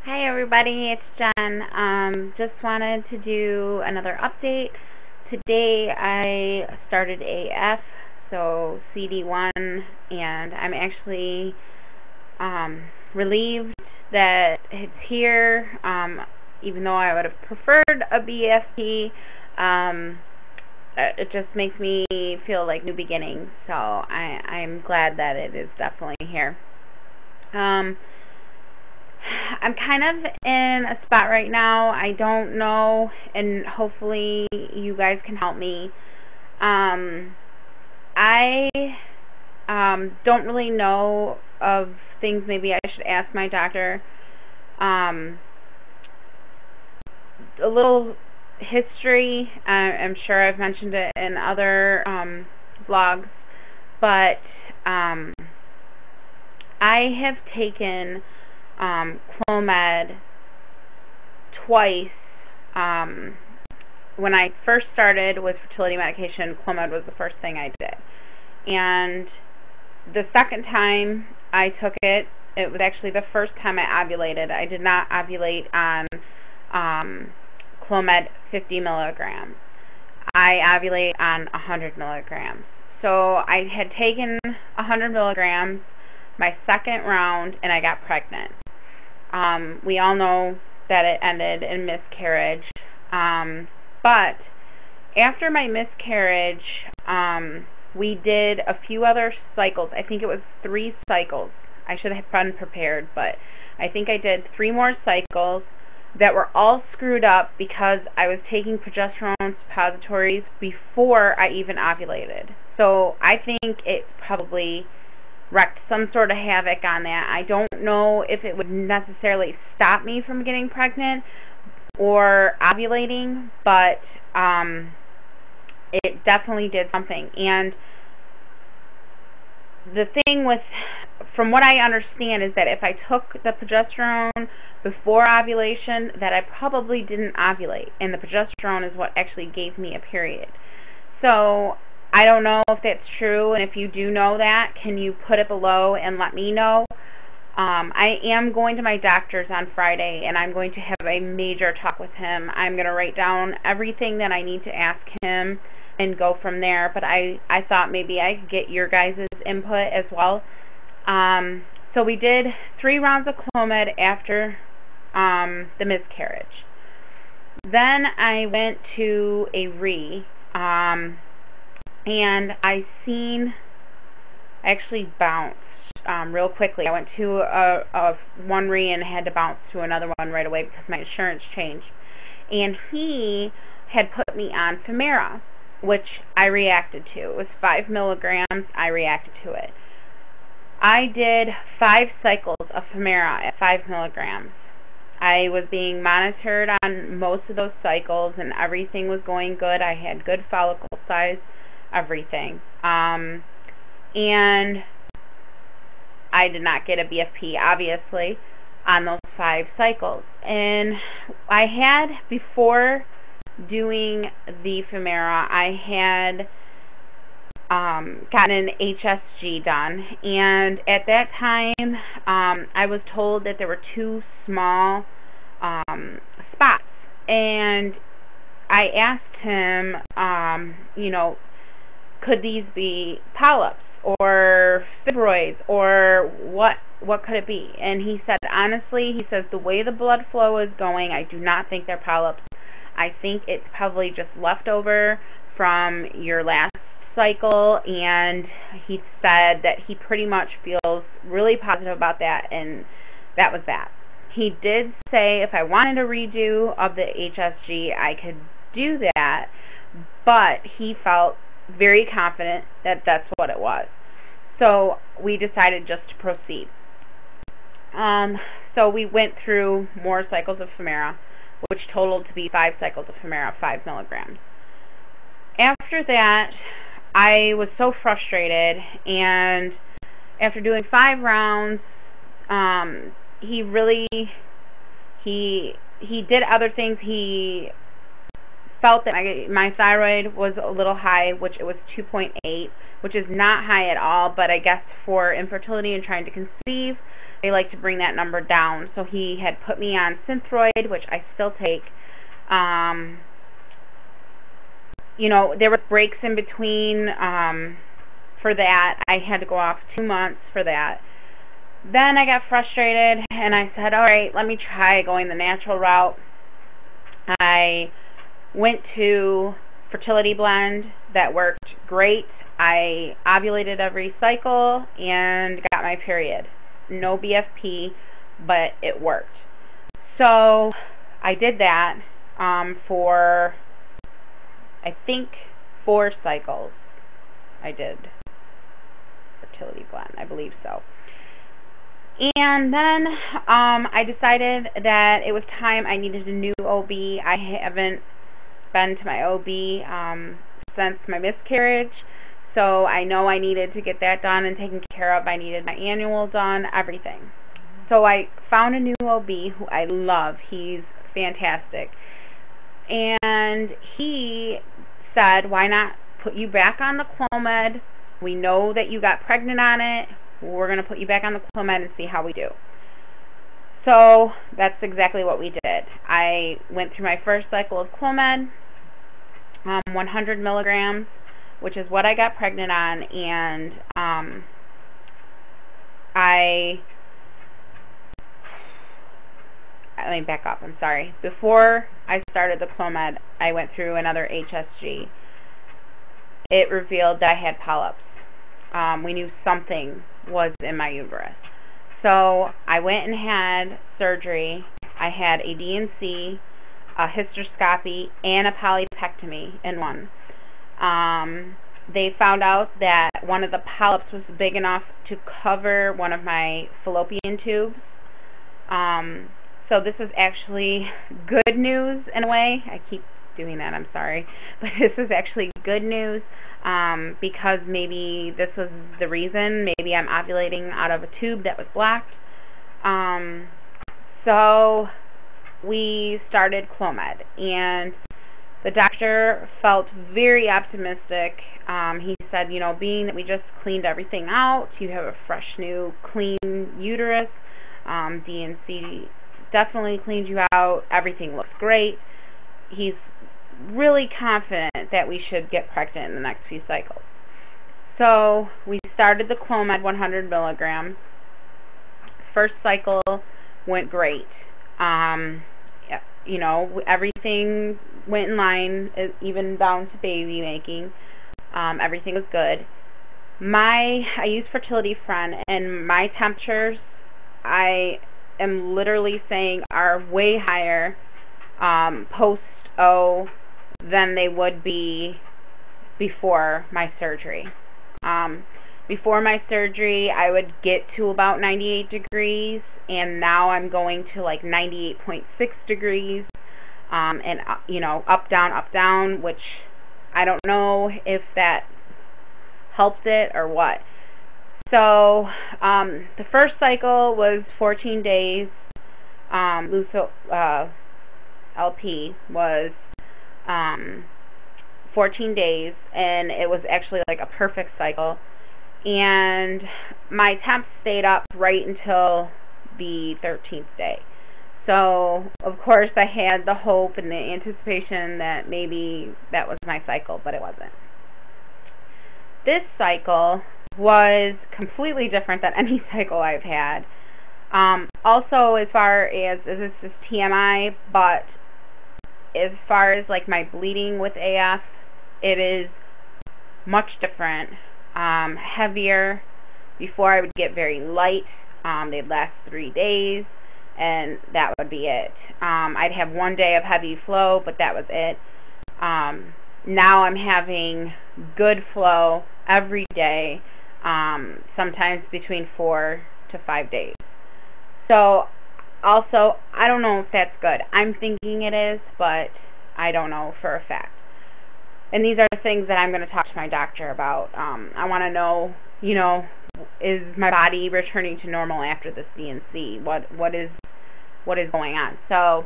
Hi everybody, it's Jen. Just wanted to do another update. Today I started AF, so CD1, and I'm actually relieved that it's here, even though I would have preferred a BFP. It just makes me feel like new beginnings, so I'm glad that it is definitely here. I'm kind of in a spot right now. I don't know, and hopefully you guys can help me. I don't really know of things maybe I should ask my doctor. A little history, I'm sure I've mentioned it in other vlogs, but I have taken Clomid twice. When I first started with fertility medication, Clomid was the first thing I did. And the second time I took it, it was actually the first time I ovulated. I did not ovulate on Clomid 50 milligrams. I ovulate on 100 milligrams. So I had taken 100 milligrams my second round, and I got pregnant. We all know that it ended in miscarriage. But after my miscarriage, we did a few other cycles. I think it was 3 cycles. I should have been prepared, but I think I did 3 more cycles that were all screwed up because I was taking progesterone suppositories before I even ovulated. So I think it probably wreaked some sort of havoc on that. I don't know if it would necessarily stop me from getting pregnant or ovulating, but it definitely did something. And the thing with, from what I understand, is that if I took the progesterone before ovulation, that I probably didn't ovulate, and the progesterone is what actually gave me a period. So I don't know if that's true, and if you do know that, can you put it below and let me know? I am going to my doctor's on Friday, and I'm going to have a major talk with him. I'm going to write down everything that I need to ask him and go from there, but I thought maybe I could get your guys' input as well. So we did 3 rounds of Clomid after the miscarriage. Then I went to a and I actually bounced real quickly. I went to one and had to bounce to another one right away because my insurance changed. And he had put me on Femara, which I reacted to. It was 5 milligrams. I reacted to it. I did 5 cycles of Femara at 5 milligrams. I was being monitored on most of those cycles, and everything was going good. I had good follicle size, everything. And I did not get a BFP, obviously, on those 5 cycles. And I had, before doing the Femara, I had gotten an HSG done, and at that time I was told that there were 2 small spots, and I asked him, you know, could these be polyps or fibroids, or what could it be? And he said, honestly, he says, the way the blood flow is going, I do not think they're polyps. I think it's probably just leftover from your last cycle. And he said that he pretty much feels really positive about that, and that was that. He did say if I wanted a redo of the HSG, I could do that, but he felt very confident that that's what it was. So we decided just to proceed. So we went through more cycles of Femara, which totaled to be 5 cycles of Femara, 5 milligrams. After that, I was so frustrated, and after doing 5 rounds, he did other things. He felt that my thyroid was a little high, which it was 2.8, which is not high at all, but I guess for infertility and trying to conceive, they like to bring that number down. So he had put me on Synthroid, which I still take. You know, there were breaks in between for that. I had to go off 2 months for that. Then I got frustrated, and I said, all right, let me try going the natural route. I went to fertility blend. That worked great. I ovulated every cycle and got my period. No BFP, but it worked. So I did that for, I think, 4 cycles. I did fertility blend, I believe so. And then I decided that it was time I needed a new OB. I haven't been to my OB since my miscarriage, so I know I needed to get that done and taken care of. I needed my annual done, everything. So I found a new OB who I love. He's fantastic. And he said, why not put you back on the Clomid? We know that you got pregnant on it. We're going to put you back on the Clomid and see how we do. So that's exactly what we did. I went through my first cycle of Clomid, 100 milligrams, which is what I got pregnant on, and let me back up, I'm sorry. Before I started the Clomid, I went through another HSG. It revealed that I had polyps. We knew something was in my uterus. So I went and had surgery. I had a DNC, a hysteroscopy, and a polypectomy in one. They found out that one of the polyps was big enough to cover one of my fallopian tubes. So this was actually good news in a way. I keep doing that, I'm sorry. But this is actually good news. Because maybe this was the reason. Maybe I'm ovulating out of a tube that was blocked. So we started Clomid, and the doctor felt very optimistic. He said, you know, being that we just cleaned everything out, you have a fresh, new, clean uterus. DNC definitely cleaned you out. Everything looks great. He's really confident that we should get pregnant in the next few cycles. So we started the Clomid 100 milligrams. First cycle went great. You know, everything went in line, even down to baby making. Everything was good. I use Fertility Friend, and my temperatures, I am literally saying, are way higher post-O than they would be before my surgery. Before my surgery, I would get to about 98 degrees, and now I'm going to like 98.6 degrees, and you know, up, down, which I don't know if that helped it or what. So the first cycle was 14 days. LP was 14 days, and it was actually like a perfect cycle, and my temps stayed up right until the 13th day. So of course I had the hope and the anticipation that maybe that was my cycle, but it wasn't. This cycle was completely different than any cycle I've had. Also, as far as this is TMI, but as far as like my bleeding with AF, it is much different, heavier. Before I would get very light. They'd last 3 days, and that would be it. I'd have 1 day of heavy flow, but that was it. Now I'm having good flow every day, sometimes between 4 to 5 days. So also, I don't know if that's good. I'm thinking it is, but I don't know for a fact. And these are things that I'm going to talk to my doctor about. I want to know, you know, is my body returning to normal after this DNC? What is going on? So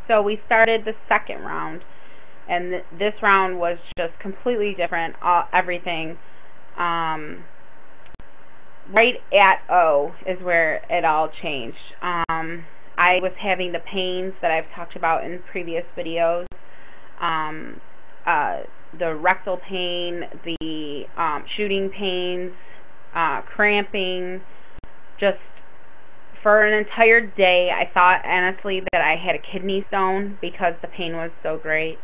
so we started the second round, and this round was just completely different. Everything. right at O is where it all changed. I was having the pains that I've talked about in previous videos. The rectal pain, the shooting pains, cramping, just for an entire day. I thought honestly that I had a kidney stone because the pain was so great.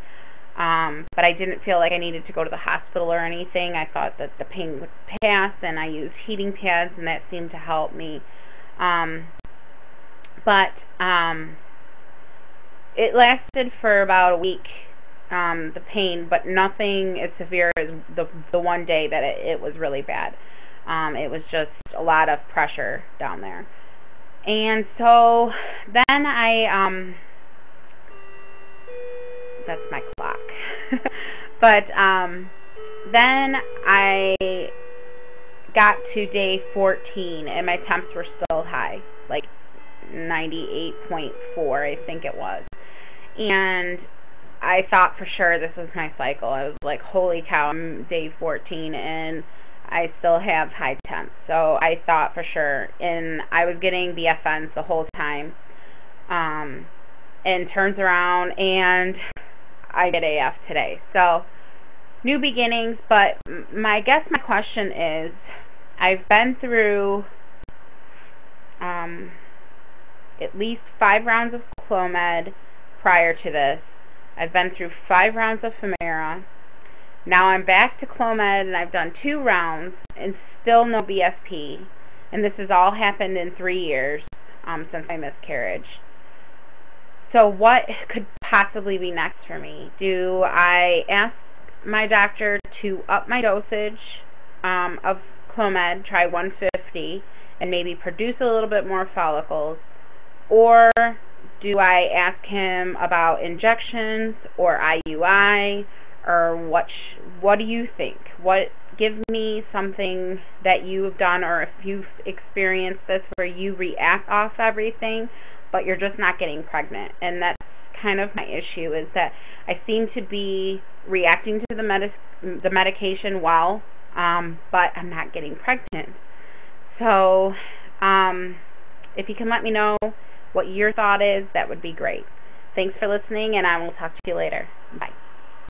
But I didn't feel like I needed to go to the hospital or anything. I thought that the pain would pass, and I used heating pads, and that seemed to help me. It lasted for about a week, the pain, but nothing as severe as the one day that it was really bad. It was just a lot of pressure down there. And so then that's my clock. But then I got to day 14, and my temps were still high, like 98.4, I think it was. And I thought for sure this was my cycle. I was like, holy cow, I'm day 14, and I still have high temps. So I thought for sure, and I was getting BFNs the whole time. And turns around, and I get AF today. So new beginnings. But I guess my question is, I've been through at least 5 rounds of Clomid prior to this. I've been through 5 rounds of Femara. Now I'm back to Clomid, and I've done 2 rounds and still no BFP. And this has all happened in 3 years since my miscarriage. So what could possibly be next for me? Do I ask my doctor to up my dosage of Clomid, try 150, and maybe produce a little bit more follicles? Or do I ask him about injections or IUI? Or what do you think? Give me something that you have done, or if you've experienced this where you react off everything, but you're just not getting pregnant. And that's kind of my issue, is that I seem to be reacting to the medication well, but I'm not getting pregnant. So if you can let me know what your thought is, that would be great. Thanks for listening, and I will talk to you later. Bye.